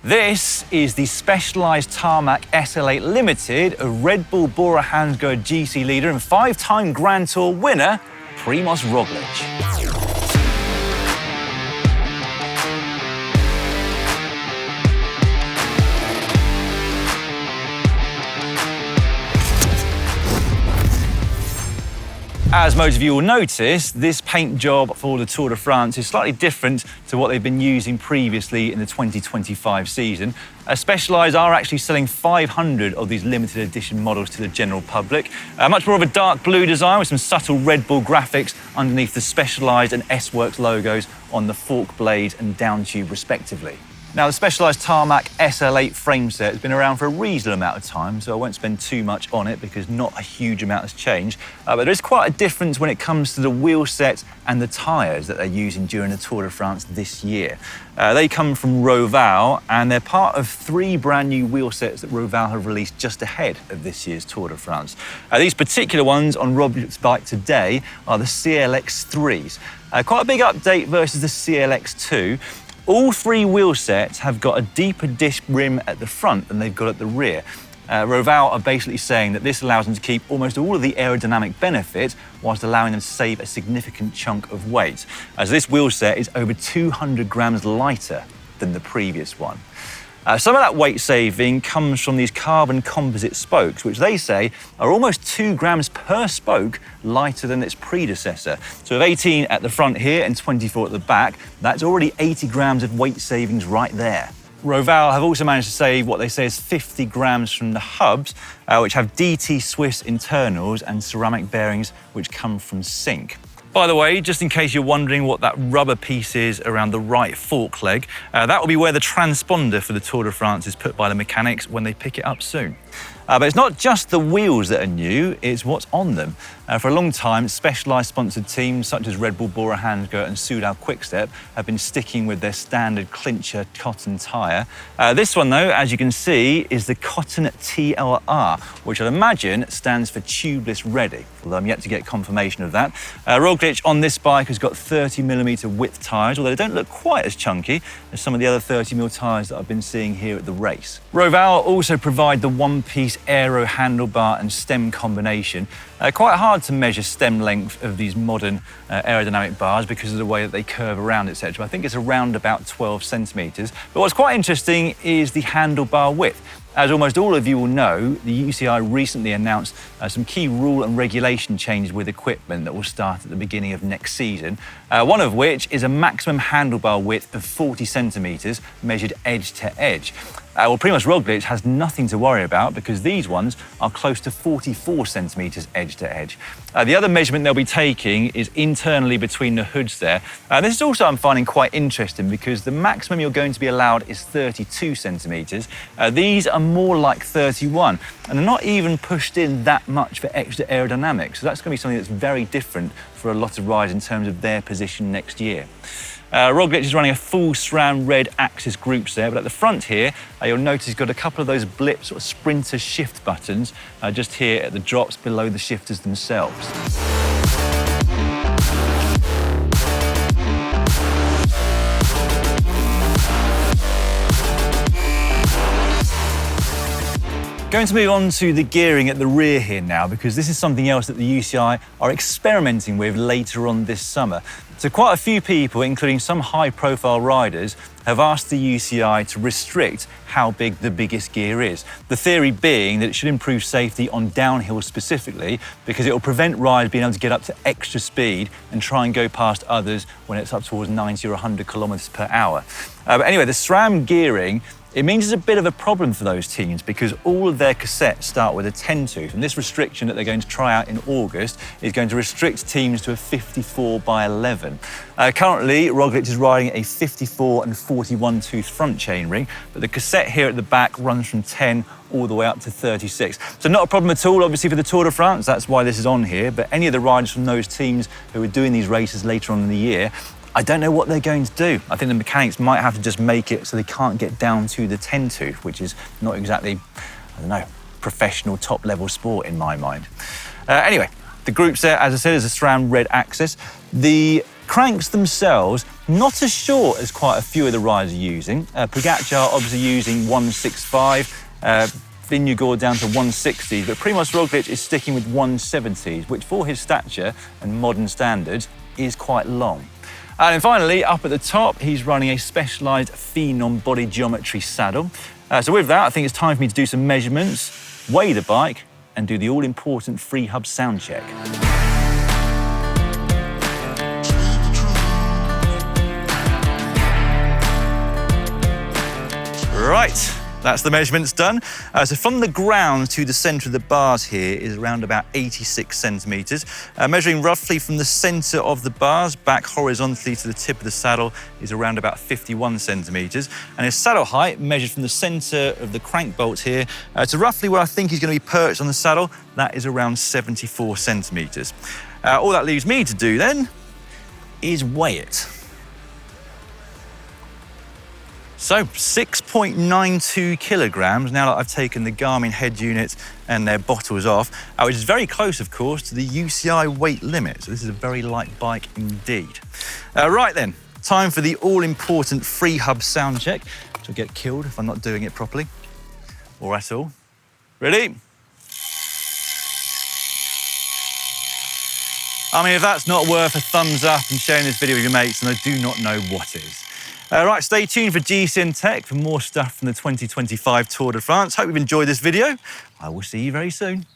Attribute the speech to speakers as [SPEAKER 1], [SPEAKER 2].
[SPEAKER 1] This is the Specialized Tarmac SL8 Limited of Red Bull-Bora-Hansgrohe GC leader and 5-time Grand Tour winner, Primož Roglič. As most of you will notice, this paint job for the Tour de France is slightly different to what they've been using previously in the 2025 season. Specialized are actually selling 500 of these limited edition models to the general public. Much more of a dark blue design with some subtle Red Bull graphics underneath the Specialized and S-Works logos on the fork blades and down tube respectively. Now, the Specialized Tarmac SL8 frame set has been around for a reasonable amount of time, so I won't spend too much on it because not a huge amount has changed. But there is quite a difference when it comes to the wheel set and the tyres that they're using during the Tour de France this year. They come from Roval, and they're part of 3 brand new wheel sets that Roval have released just ahead of this year's Tour de France. These particular ones on Roblic's bike today are the CLX3s. Quite a big update versus the CLX2. All 3 wheel sets have got a deeper disc rim at the front than they've got at the rear. Roval are basically saying that this allows them to keep almost all of the aerodynamic benefit whilst allowing them to save a significant chunk of weight, as this wheel set is over 200 grams lighter than the previous one. Some of that weight saving comes from these carbon composite spokes, which they say are almost 2 grams per spoke lighter than its predecessor. So with 18 at the front here and 24 at the back, that's already 80 grams of weight savings right there. Roval have also managed to save what they say is 50 grams from the hubs, which have DT Swiss internals and ceramic bearings which come from Sync. By the way, just in case you're wondering what that rubber piece is around the right fork leg, that will be where the transponder for the Tour de France is put by the mechanics when they pick it up soon. But it's not just the wheels that are new, it's what's on them. For a long time, Specialized sponsored teams such as Red Bull-Bora-Hansgrohe and Soudal Quickstep have been sticking with their standard clincher cotton tyre. This one though, as you can see, is the Cotton TLR, which I'd imagine stands for tubeless ready, although I'm yet to get confirmation of that. Roglic on this bike has got 30mm width tyres, although they don't look quite as chunky as some of the other 30mm tyres that I've been seeing here at the race. Roval also provide the one-piece aero handlebar and stem combination. Quite hard to measure stem length of these modern aerodynamic bars because of the way that they curve around, etc. I think it's around about 12 centimetres. But what's quite interesting is the handlebar width. As almost all of you will know, the UCI recently announced some key rule and regulation changes with equipment that will start at the beginning of next season. One of which is a maximum handlebar width of 40 centimetres measured edge to edge. Well, Primož Roglič has nothing to worry about because these ones are close to 44 centimetres edge to edge. The other measurement they'll be taking is internally between the hoods there. This is also I'm finding quite interesting because the maximum you're going to be allowed is 32 centimetres. These are more like 31, and they're not even pushed in that much for extra aerodynamics. So that's going to be something that's very different for a lot of riders in terms of their position next year. Roglic is running a full SRAM red axis group set, but at the front here, you'll notice he's got a couple of those blip sort of sprinter shift buttons just here at the drops below the shifters themselves. Going to move on to the gearing at the rear here now, because this is something else that the UCI are experimenting with later on this summer. So quite a few people, including some high-profile riders, have asked the UCI to restrict how big the biggest gear is. The theory being that it should improve safety on downhill specifically because it will prevent riders being able to get up to extra speed and try and go past others when it's up towards 90 or 100 kilometers per hour. But anyway, the SRAM gearing, it means it's a bit of a problem for those teams because all of their cassettes start with a 10-tooth, and this restriction that they're going to try out in August is going to restrict teams to a 54/11. Currently, Roglic is riding a 54 and 41-tooth front chainring, but the cassette here at the back runs from 10 all the way up to 36. So not a problem at all, obviously, for the Tour de France. That's why this is on here, but any of the riders from those teams who are doing these races later on in the year, I don't know what they're going to do. I think the mechanics might have to just make it so they can't get down to the 10-tooth, which is not exactly, I don't know, professional top-level sport in my mind. Anyway, the group set, as I said, is a SRAM red axis. The Cranks themselves, not as short as quite a few of the riders are using. Pogacar obviously using 165, Vingegaard down to 160s, but Primož Roglic is sticking with 170s, which for his stature and modern standards is quite long. And then finally, up at the top, he's running a Specialized Phenom body geometry saddle. So with that, I think it's time for me to do some measurements, weigh the bike, and do the all-important free hub sound check. Right, that's the measurements done. So from the ground to the center of the bars here is around about 86 centimeters. Measuring roughly from the center of the bars back horizontally to the tip of the saddle is around about 51 centimeters. And his saddle height measured from the center of the crank bolt here to roughly where I think he's going to be perched on the saddle, that is around 74 centimeters. All that leaves me to do then is weigh it. So 6.92 kilograms, now that I've taken the Garmin head unit and their bottles off, which is very close, of course, to the UCI weight limit. So this is a very light bike indeed. Right then, time for the all-important free hub sound check, which will get killed if I'm not doing it properly, or at all. Ready? I mean, if that's not worth a thumbs up and sharing this video with your mates, then I do not know what is. Right, stay tuned for GCN Tech for more stuff from the 2025 Tour de France. Hope you've enjoyed this video. I will see you very soon.